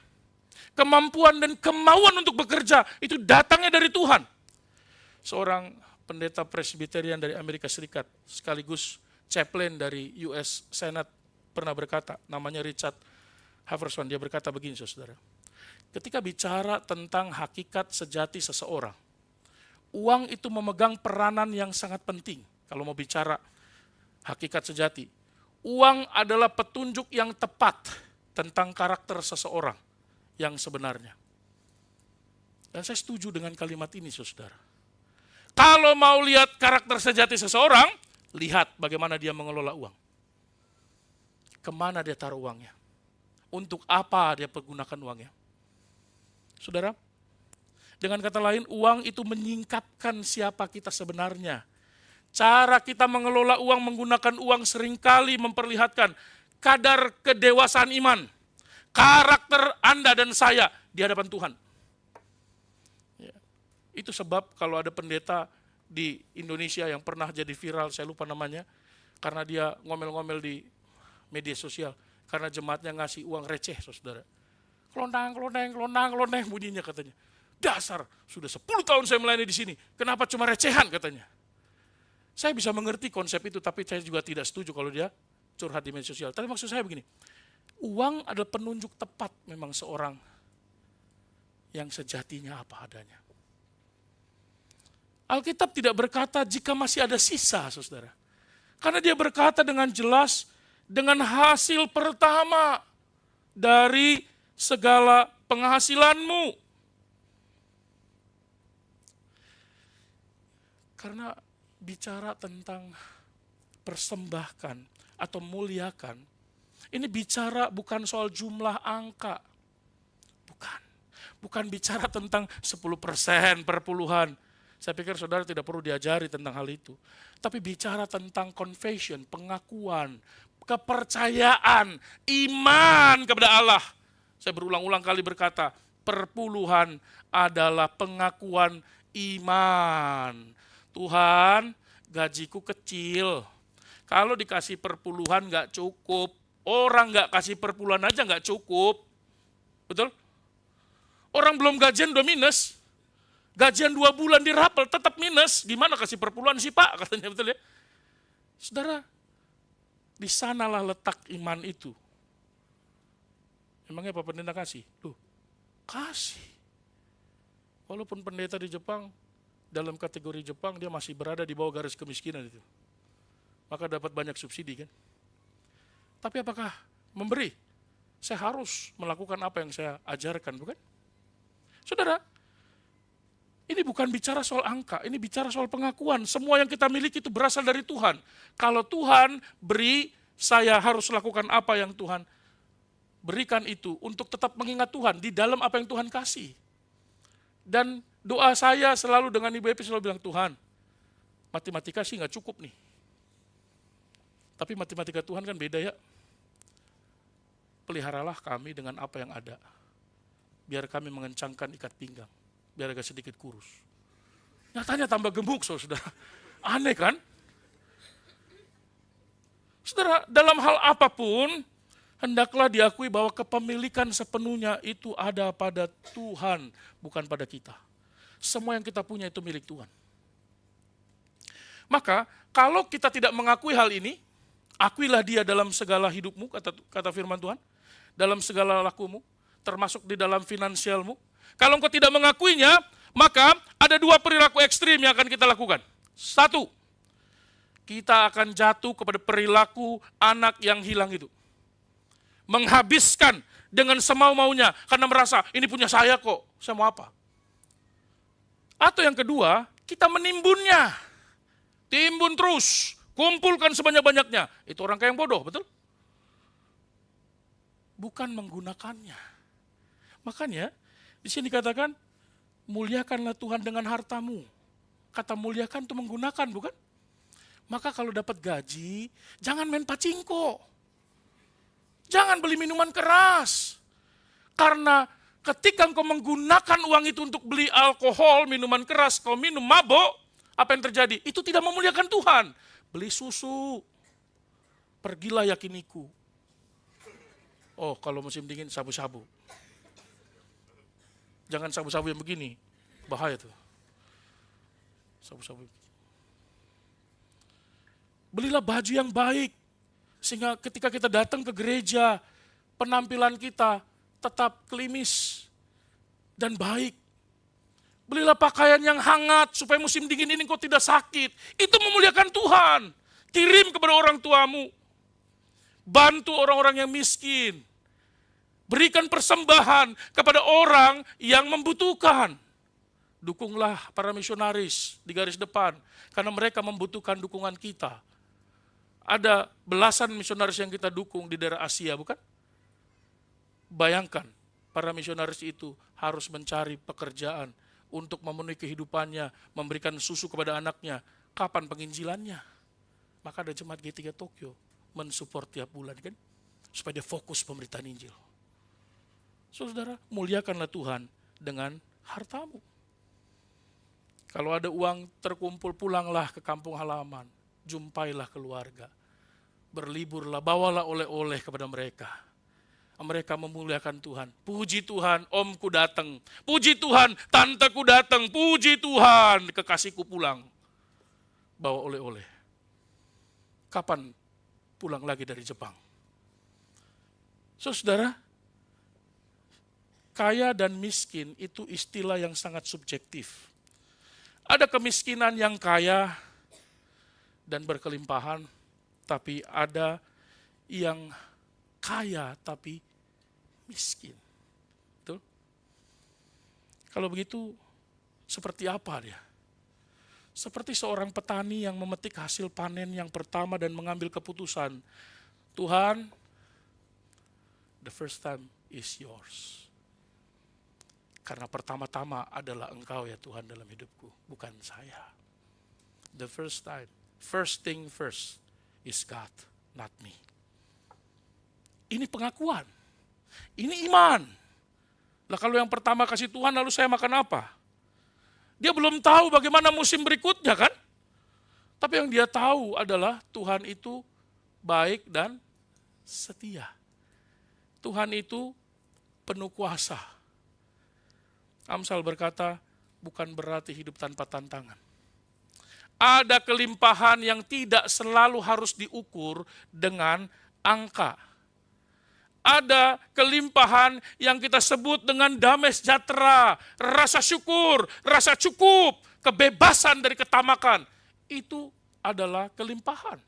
Kemampuan dan kemauan untuk bekerja, itu datangnya dari Tuhan. Seorang pendeta Presbyterian dari Amerika Serikat, sekaligus chaplain dari US Senate, pernah berkata, namanya Richard Haverson, dia berkata begini, saudara. Ketika bicara tentang hakikat sejati seseorang, uang itu memegang peranan yang sangat penting. Kalau mau bicara hakikat sejati, uang adalah petunjuk yang tepat tentang karakter seseorang yang sebenarnya. Dan saya setuju dengan kalimat ini, saudara. Kalau mau lihat karakter sejati seseorang, lihat bagaimana dia mengelola uang. Kemana dia taruh uangnya? Untuk apa dia pergunakan uangnya? Saudara, dengan kata lain, uang itu menyingkapkan siapa kita sebenarnya. Cara kita mengelola uang, menggunakan uang seringkali memperlihatkan kadar kedewasaan iman. Karakter Anda dan saya di hadapan Tuhan. Ya. Itu sebab kalau ada pendeta di Indonesia yang pernah jadi viral, saya lupa namanya, karena dia ngomel-ngomel di media sosial, karena jemaatnya ngasih uang receh, saudara. Kelonang bunyinya katanya. Dasar, sudah 10 tahun saya melayani di sini, kenapa cuma recehan katanya. Saya bisa mengerti konsep itu, tapi saya juga tidak setuju kalau dia curhat di media sosial. Tapi maksud saya begini, uang adalah penunjuk tepat memang seorang yang sejatinya apa adanya. Alkitab tidak berkata jika masih ada sisa, saudara. Karena dia berkata dengan jelas, dengan hasil pertama dari segala penghasilanmu. Karena bicara tentang persembahkan atau muliakan, ini bicara bukan soal jumlah angka. Bukan bicara tentang 10% per puluhan. Saya pikir saudara tidak perlu diajari tentang hal itu. Tapi bicara tentang confession, pengakuan, kepercayaan, iman kepada Allah. Saya berulang-ulang kali berkata, perpuluhan adalah pengakuan iman. Tuhan, gajiku kecil. Kalau dikasih perpuluhan gak cukup. Orang gak kasih perpuluhan aja gak cukup. Betul? Orang belum gajian udah minus. Gajian 2 bulan dirapel tetap minus. Gimana kasih perpuluhan sih Pak? Katanya, betul ya. Saudara, di sanalah letak iman itu. Emangnya Pak Pendeta kasih? Loh, kasih. Walaupun pendeta di Jepang, dalam kategori Jepang dia masih berada di bawah garis kemiskinan itu. Maka dapat banyak subsidi kan. Tapi apakah memberi? Saya harus melakukan apa yang saya ajarkan, bukan? Saudara, ini bukan bicara soal angka, ini bicara soal pengakuan. Semua yang kita miliki itu berasal dari Tuhan. Kalau Tuhan beri, saya harus lakukan apa yang Tuhan berikan itu untuk tetap mengingat Tuhan di dalam apa yang Tuhan kasih. Dan doa saya selalu dengan Ibu Epi selalu bilang, Tuhan, matematika sih nggak cukup nih. Tapi matematika Tuhan kan beda ya. Peliharalah kami dengan apa yang ada. Biar kami mengencangkan ikat pinggang. Biar agak sedikit kurus. Nyatanya tambah gemuk, saudara. Aneh kan? Saudara, dalam hal apapun, hendaklah diakui bahwa kepemilikan sepenuhnya itu ada pada Tuhan, bukan pada kita. Semua yang kita punya itu milik Tuhan. Maka, kalau kita tidak mengakui hal ini, akuilah dia dalam segala hidupmu, kata firman Tuhan, dalam segala lakumu, termasuk di dalam finansialmu. Kalau engkau tidak mengakuinya, maka ada dua perilaku ekstrim yang akan kita lakukan. Satu, kita akan jatuh kepada perilaku anak yang hilang itu. Menghabiskan dengan semau-maunya karena merasa ini punya saya kok, saya mau apa? Atau yang kedua, kita menimbunnya. Timbun terus, kumpulkan sebanyak-banyaknya. Itu orang kaya yang bodoh, betul? Bukan menggunakannya. Makanya di sini dikatakan, muliakanlah Tuhan dengan hartamu. Kata muliakan itu menggunakan, bukan? Maka kalau dapat gaji, jangan main pacingko. Jangan beli minuman keras. Karena ketika engkau menggunakan uang itu untuk beli alkohol, minuman keras, kau minum mabok, apa yang terjadi? Itu tidak memuliakan Tuhan. Beli susu. Pergilah yakiniku. Oh, kalau musim dingin sabu-sabu. Jangan sabu-sabu yang begini. Bahaya tuh. Sabu-sabu. Belilah baju yang baik. Sehingga ketika kita datang ke gereja, penampilan kita tetap klimis dan baik. Belilah pakaian yang hangat supaya musim dingin ini kau tidak sakit. Itu memuliakan Tuhan. Kirim kepada orang tuamu. Bantu orang-orang yang miskin. Berikan persembahan kepada orang yang membutuhkan. Dukunglah para misionaris di garis depan. Karena mereka membutuhkan dukungan kita. Ada belasan misionaris yang kita dukung di daerah Asia, bukan? Bayangkan, para misionaris itu harus mencari pekerjaan untuk memenuhi kehidupannya, memberikan susu kepada anaknya. Kapan penginjilannya? Maka ada jemaat G3 Tokyo mensupport tiap bulan, kan? Supaya dia fokus pemberitaan Injil. Saudara, muliakanlah Tuhan dengan hartamu. Kalau ada uang terkumpul, pulanglah ke kampung halaman. Jumpailah keluarga. Berliburlah, bawalah oleh-oleh kepada mereka. Mereka memuliakan Tuhan. Puji Tuhan, omku datang. Puji Tuhan, tanteku datang. Puji Tuhan, kekasihku pulang. Bawa oleh-oleh. Kapan pulang lagi dari Jepang? Saudara, kaya dan miskin itu istilah yang sangat subjektif. Ada kemiskinan yang kaya dan berkelimpahan, tapi ada yang kaya tapi miskin. Betul? Kalau begitu, seperti apa dia? Seperti seorang petani yang memetik hasil panen yang pertama dan mengambil keputusan, Tuhan, the first time is yours. Karena pertama-tama adalah Engkau ya Tuhan dalam hidupku, bukan saya. The first time, first thing first is God, not me. Ini pengakuan. Ini iman. Lah kalau yang pertama kasih Tuhan lalu saya makan apa? Dia belum tahu bagaimana musim berikutnya kan? Tapi yang dia tahu adalah Tuhan itu baik dan setia. Tuhan itu penuh kuasa. Amsal berkata, bukan berarti hidup tanpa tantangan. Ada kelimpahan yang tidak selalu harus diukur dengan angka. Ada kelimpahan yang kita sebut dengan damai sejahtera, rasa syukur, rasa cukup, kebebasan dari ketamakan. Itu adalah kelimpahan.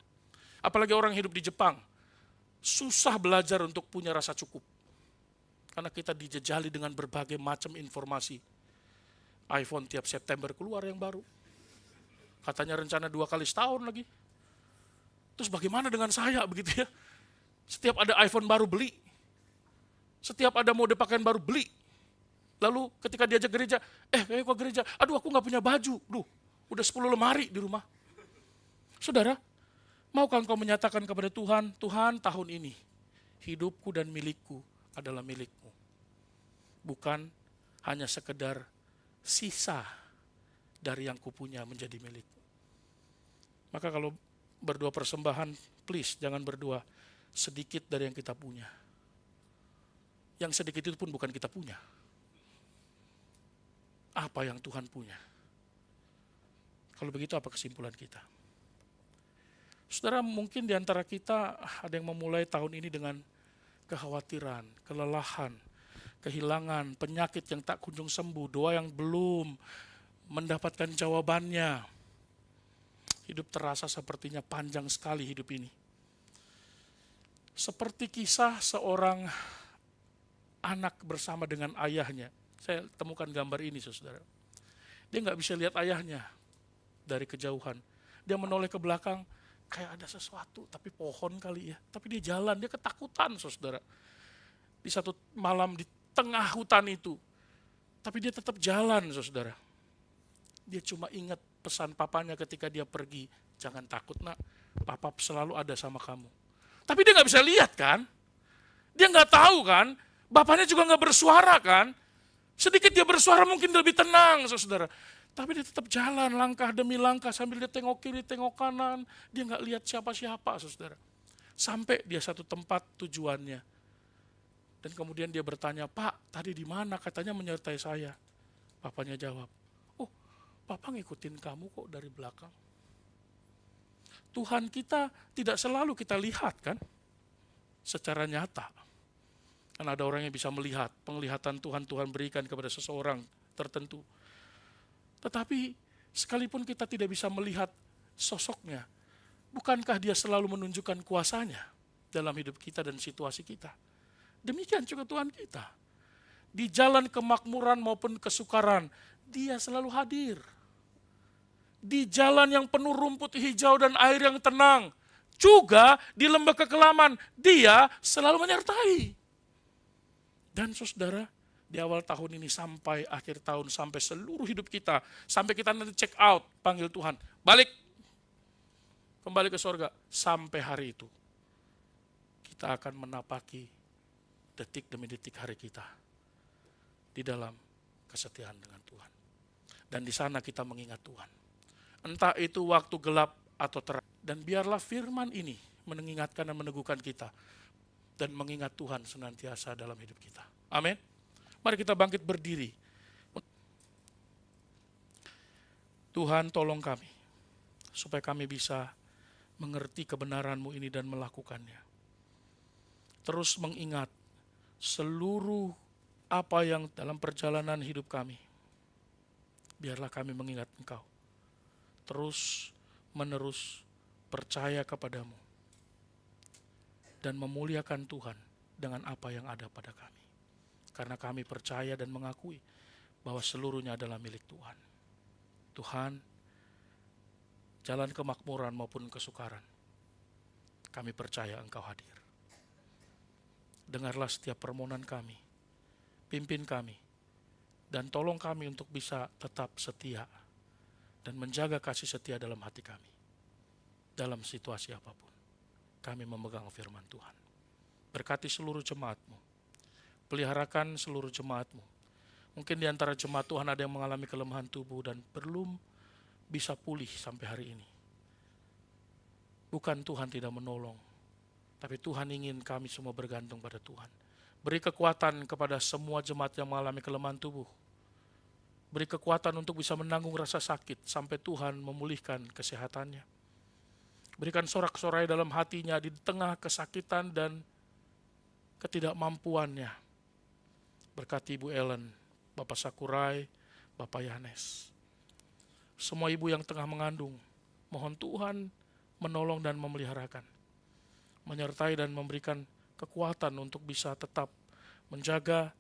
Apalagi orang hidup di Jepang, susah belajar untuk punya rasa cukup. Karena kita dijejali dengan berbagai macam informasi. iPhone tiap September keluar yang baru. Katanya rencana 2 kali setahun lagi. Terus bagaimana dengan saya begitu ya? Setiap ada iPhone baru beli. Setiap ada mode pakaian baru beli. Lalu ketika diajak gereja, ayo ke gereja, aduh aku gak punya baju. Duh, udah 10 lemari di rumah. Saudara, maukah engkau menyatakan kepada Tuhan, Tuhan tahun ini, hidupku dan milikku adalah milikmu. Bukan hanya sekedar sisa dari yang kupunya menjadi milikmu. Maka kalau berdua persembahan, please jangan berdua sedikit dari yang kita punya. Yang sedikit itu pun bukan kita punya. Apa yang Tuhan punya? Kalau begitu apa kesimpulan kita? Saudara, mungkin di antara kita ada yang memulai tahun ini dengan kekhawatiran, kelelahan, kehilangan, penyakit yang tak kunjung sembuh, doa yang belum mendapatkan jawabannya. Hidup terasa sepertinya panjang sekali hidup ini. Seperti kisah seorang anak bersama dengan ayahnya. Saya temukan gambar ini, saudara. Dia nggak bisa lihat ayahnya dari kejauhan. Dia menoleh ke belakang, kayak ada sesuatu, tapi pohon kali ya. Tapi dia jalan, dia ketakutan, saudara. Di satu malam di tengah hutan itu. Tapi dia tetap jalan, saudara. Dia cuma ingat pesan papanya ketika dia pergi. Jangan takut nak, papa selalu ada sama kamu. Tapi dia nggak bisa lihat kan. Dia nggak tahu kan. Bapaknya juga nggak bersuara kan. Sedikit dia bersuara mungkin dia lebih tenang, saudara. Tapi dia tetap jalan langkah demi langkah sambil dia tengok kiri, tengok kanan. Dia nggak lihat siapa-siapa, saudara. Sampai dia satu tempat tujuannya. Dan kemudian dia bertanya, Pak, tadi di mana? Katanya menyertai saya. Papanya jawab, oh, Papa ngikutin kamu kok dari belakang. Tuhan kita tidak selalu kita lihat kan, secara nyata. Kan ada orang yang bisa melihat, penglihatan Tuhan berikan kepada seseorang tertentu. Tetapi sekalipun kita tidak bisa melihat sosoknya, bukankah dia selalu menunjukkan kuasanya dalam hidup kita dan situasi kita? Demikian juga Tuhan kita. Di jalan kemakmuran maupun kesukaran, dia selalu hadir. Di jalan yang penuh rumput hijau dan air yang tenang, juga di lembah kekelaman, dia selalu menyertai. Dan saudara, di awal tahun ini sampai akhir tahun, sampai seluruh hidup kita, sampai kita nanti check out, panggil Tuhan, balik, kembali ke surga, sampai hari itu, kita akan menapaki detik demi detik hari kita di dalam kesetiaan dengan Tuhan. Dan di sana kita mengingat Tuhan. Entah itu waktu gelap atau terang. Dan biarlah firman ini mengingatkan dan meneguhkan kita. Dan mengingat Tuhan senantiasa dalam hidup kita. Amin. Mari kita bangkit berdiri. Tuhan tolong kami. Supaya kami bisa mengerti kebenaran-Mu ini dan melakukannya. Terus mengingat seluruh apa yang dalam perjalanan hidup kami. Biarlah kami mengingat Engkau. Terus menerus percaya kepadamu. Dan memuliakan Tuhan dengan apa yang ada pada kami. Karena kami percaya dan mengakui bahwa seluruhnya adalah milik Tuhan. Tuhan, jalan kemakmuran maupun kesukaran, kami percaya Engkau hadir. Dengarlah setiap permohonan kami, pimpin kami, dan tolong kami untuk bisa tetap setia dan menjaga kasih setia dalam hati kami. Dalam situasi apapun, kami memegang firman Tuhan. Berkati seluruh jemaat-Mu, peliharakan seluruh jemaat-Mu. Mungkin di antara jemaat Tuhan ada yang mengalami kelemahan tubuh dan belum bisa pulih sampai hari ini. Bukan Tuhan tidak menolong, tapi Tuhan ingin kami semua bergantung pada Tuhan. Beri kekuatan kepada semua jemaat yang mengalami kelemahan tubuh. Beri kekuatan untuk bisa menanggung rasa sakit sampai Tuhan memulihkan kesehatannya. Berikan sorak-sorai dalam hatinya di tengah kesakitan dan ketidakmampuannya. Berkati Ibu Ellen, Bapak Sakurai, Bapak Yanes. Semua ibu yang tengah mengandung, mohon Tuhan menolong dan memeliharakan. Menyertai dan memberikan kekuatan untuk bisa tetap menjaga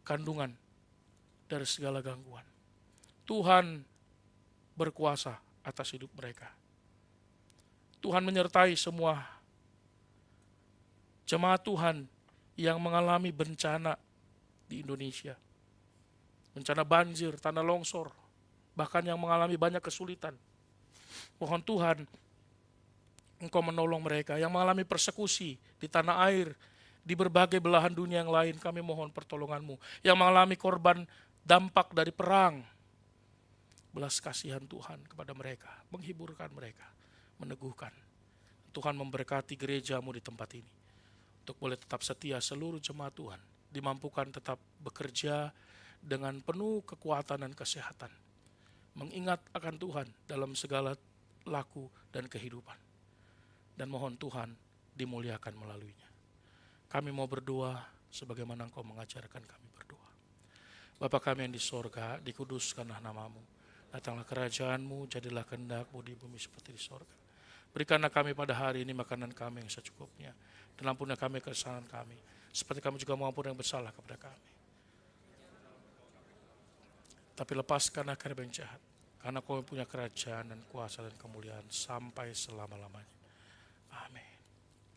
kandungan dari segala gangguan. Tuhan berkuasa atas hidup mereka. Tuhan menyertai semua jemaat Tuhan yang mengalami bencana di Indonesia. Bencana banjir, tanah longsor, bahkan yang mengalami banyak kesulitan. Mohon Tuhan, Engkau menolong mereka yang mengalami persekusi di tanah air, di berbagai belahan dunia yang lain. Kami mohon pertolongan-Mu. Yang mengalami korban dampak dari perang, belas kasihan Tuhan kepada mereka, menghiburkan mereka, meneguhkan. Tuhan memberkati gereja-Mu di tempat ini, untuk boleh tetap setia seluruh jemaat Tuhan, dimampukan tetap bekerja dengan penuh kekuatan dan kesehatan, mengingat akan Tuhan dalam segala laku dan kehidupan. Dan mohon Tuhan dimuliakan melaluinya. Kami mau berdoa sebagaimana Engkau mengajarkan kami berdoa. Bapa kami yang di sorga, dikuduskanlah nama-Mu. Datanglah kerajaan-Mu, jadilah kehendak-Mu di bumi seperti di sorga. Berikanlah kami pada hari ini makanan kami yang secukupnya. Dan ampunilah kami kesalahan kami, seperti kami juga mengampuni yang bersalah kepada kami. Tapi lepaskanlah kami yang jahat, karena Kau punya kerajaan dan kuasa dan kemuliaan sampai selama-lamanya.